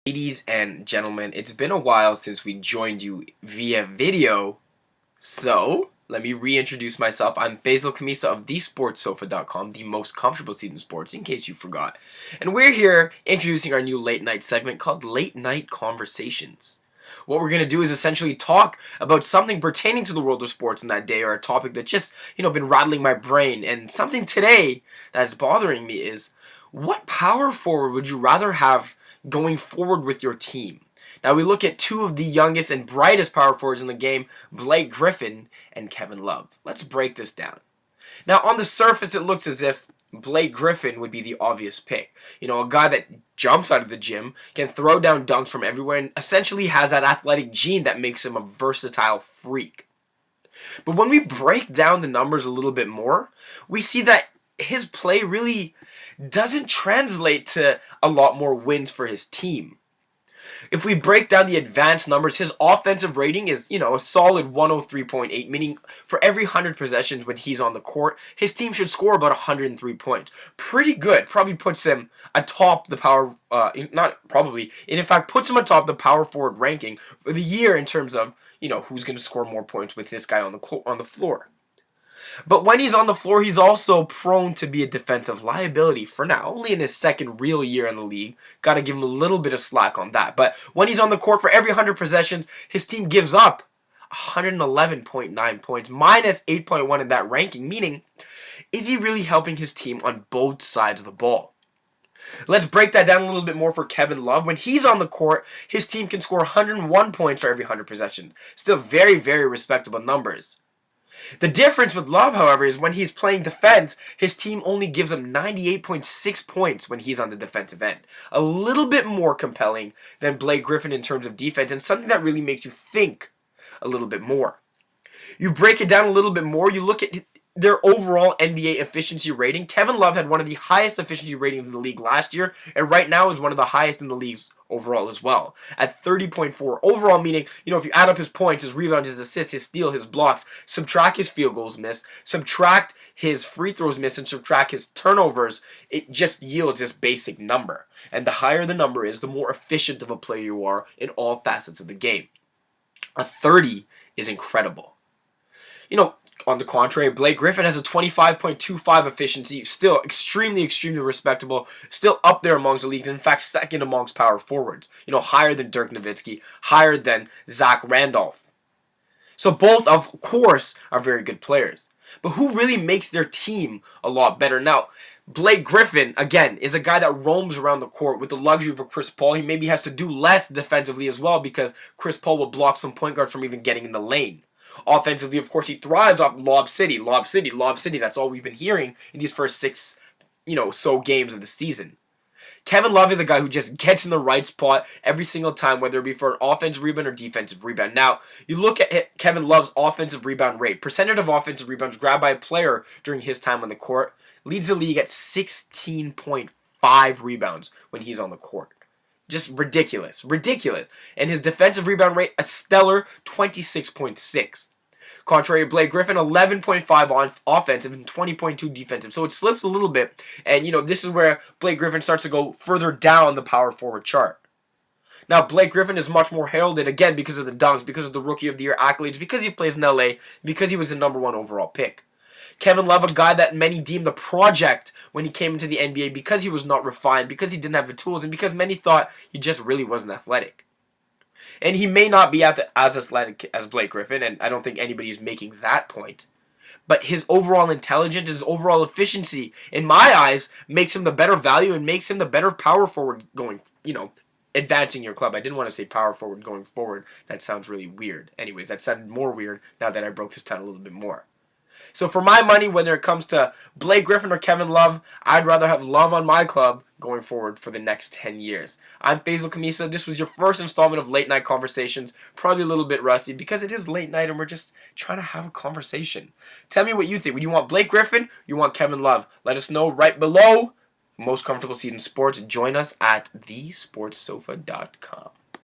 Ladies and gentlemen, it's been a while since we joined you via video, so let me reintroduce myself. I'm Faisal Kamisa of thesportsofa.com, the most comfortable seat in sports, in case you forgot. And we're here introducing our new late night segment called Late Night Conversations. What we're going to do is essentially talk about something pertaining to the world of sports in that day, or a topic that just, been rattling my brain. And something today that's bothering me is, what power forward would you rather have going forward with your team? Now we look at two of the youngest and brightest power forwards in the game, Blake Griffin and Kevin Love. Let's break this down. Now on the surface it looks as if Blake Griffin would be the obvious pick. A guy that jumps out of the gym, can throw down dunks from everywhere, and essentially has that athletic gene that makes him a versatile freak. But when we break down the numbers a little bit more, we see that his play really doesn't translate to a lot more wins for his team. If we break down the advanced numbers, his offensive rating is, a solid 103.8, meaning for every 100 possessions when he's on the court, his team should score about 103 points. Pretty good. Probably puts him atop the power, not probably, it in fact puts him atop the power forward ranking for the year in terms of, who's going to score more points with this guy on the floor. But when he's on the floor, he's also prone to be a defensive liability for now. Only in his second real year in the league. Got to give him a little bit of slack on that. But when he's on the court for every 100 possessions, his team gives up 111.9 points, minus 8.1 in that ranking. Meaning, is he really helping his team on both sides of the ball? Let's break that down a little bit more for Kevin Love. When he's on the court, his team can score 101 points for every 100 possessions. Still very, very respectable numbers. The difference with Love, however, is when he's playing defense, his team only gives him 98.6 points when he's on the defensive end. A little bit more compelling than Blake Griffin in terms of defense, and something that really makes you think a little bit more. You break it down a little bit more, you look at their overall NBA efficiency rating. Kevin Love had one of the highest efficiency ratings in the league last year, and right now is one of the highest in the leagues overall as well, at 30.4. Overall, meaning, if you add up his points, his rebounds, his assists, his steal, his blocks, subtract his field goals missed, subtract his free throws missed, and subtract his turnovers, it just yields this basic number. And the higher the number is, the more efficient of a player you are in all facets of the game. A 30 is incredible. On the contrary, Blake Griffin has a 25.25 efficiency, still extremely, extremely respectable, still up there amongst the leagues, in fact, second amongst power forwards. Higher than Dirk Nowitzki, higher than Zach Randolph. So both, of course, are very good players. But who really makes their team a lot better? Now, Blake Griffin, again, is a guy that roams around the court with the luxury of a Chris Paul. He maybe has to do less defensively as well because Chris Paul will block some point guards from even getting in the lane. Offensively, of course, he thrives off lob city, lob city, lob city. That's all we've been hearing in these first six, so games of the season. Kevin Love is a guy who just gets in the right spot every single time, whether it be for an offensive rebound or defensive rebound. Now, you look at Kevin Love's offensive rebound rate. Percentage of offensive rebounds grabbed by a player during his time on the court leads the league at 16.5 rebounds when he's on the court. Just ridiculous. Ridiculous. And his defensive rebound rate, a stellar 26.6. Contrary to Blake Griffin, 11.5 on offensive and 20.2 defensive. So it slips a little bit. And, this is where Blake Griffin starts to go further down the power forward chart. Now, Blake Griffin is much more heralded, again, because of the dunks, because of the Rookie of the Year accolades, because he plays in LA, because he was the #1 overall pick. Kevin Love, a guy that many deemed a project when he came into the NBA because he was not refined, because he didn't have the tools, and because many thought he just really wasn't athletic. And he may not be as athletic as Blake Griffin, and I don't think anybody's making that point. But his overall intelligence, his overall efficiency, in my eyes, makes him the better value and makes him the better power forward going, advancing your club. I didn't want to say power forward going forward. That sounds really weird. Anyways, that sounded more weird now that I broke this down a little bit more. So for my money, whether it comes to Blake Griffin or Kevin Love, I'd rather have Love on my club going forward for the next 10 years. I'm Faisal Kamisa. This was your first installment of Late Night Conversations. Probably a little bit rusty because it is late night and we're just trying to have a conversation. Tell me what you think. Would you want Blake Griffin? You want Kevin Love? Let us know right below. Most comfortable seat in sports. Join us at thesportsofa.com.